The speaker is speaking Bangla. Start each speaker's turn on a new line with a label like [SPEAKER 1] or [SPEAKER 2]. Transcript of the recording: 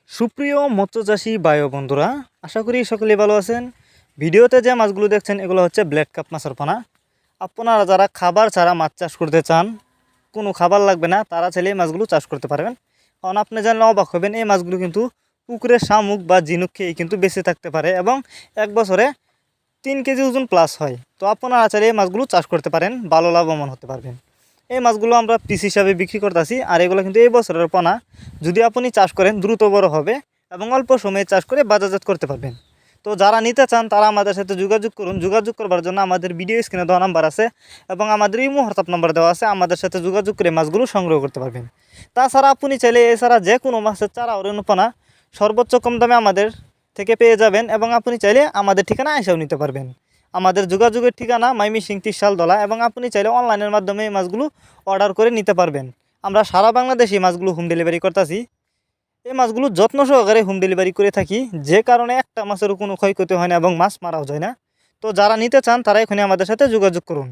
[SPEAKER 1] সুপ্রিয় মৎস্যচাষী ভাই ও বন্ধুরা, আশা করি সকলেই ভালো আছেন। ভিডিওতে যে মাছগুলো দেখছেন এগুলো হচ্ছে ব্ল্যাক কাপ মাছের পোনা। আপনারা যারা খাবার ছাড়া মাছ চাষ করতে চান, কোনো খাবার লাগবে না, তারা চাইলে এই মাছগুলো চাষ করতে পারবেন। কারণ আপনি জানলে অবাক হবেন, এই মাছগুলো কিন্তু পুকুরের শামুক বা ঝিনুক খেয়ে কিন্তু বেঁচে থাকতে পারে এবং এক বছরে 3 কেজি ওজন প্লাস হয়। তো আপনারা চাইলে এই মাছগুলো চাষ করতে পারেন, ভালো লাভবান হতে পারবেন। এই মাছগুলো আমরা পিস হিসাবে বিক্রি করতেছি, আর এগুলো কিন্তু এই বছরের পোনা। যদি আপনি চাষ করেন দ্রুত বড় হবে এবং অল্প সময়ে চাষ করে বাজারজাত করতে পারবেন। তো যারা নিতে চান তারা আমাদের সাথে যোগাযোগ করুন। যোগাযোগ করবার জন্য আমাদের ভিডিও স্ক্রিনে দেওয়া নাম্বার আছে এবং আমাদের ইমো হোয়াটসঅ্যাপ নাম্বার দেওয়া আছে। আমাদের সাথে যোগাযোগ করে মাছগুলো সংগ্রহ করতে পারবেন। তাছাড়া আপনি চাইলে এছাড়া যে কোনো মাছের চারা ও পোনা সর্বোচ্চ কম দামে আমাদের থেকে পেয়ে যাবেন এবং আপনি চাইলে আমাদের ঠিকানা এসেও নিতে পারবেন। আমাদের যোগাযোগের ঠিকানা ময়মনসিংহ ত্রিশালদলা এবং আপনি চাইলে অনলাইনের মাধ্যমে এই মাছগুলো অর্ডার করে নিতে পারবেন। আমরা সারা বাংলাদেশে এই মাছগুলো হোম ডেলিভারি করতেছি। এই মাছগুলো যত্ন সহকারে হোম ডেলিভারি করে থাকি, যে কারণে একটা মাছেরও কোনো ক্ষয়ক্ষতি হয় না এবং মাছ মারাও যায় না। তো যারা নিতে চান তারা এখনই আমাদের সাথে যোগাযোগ করুন।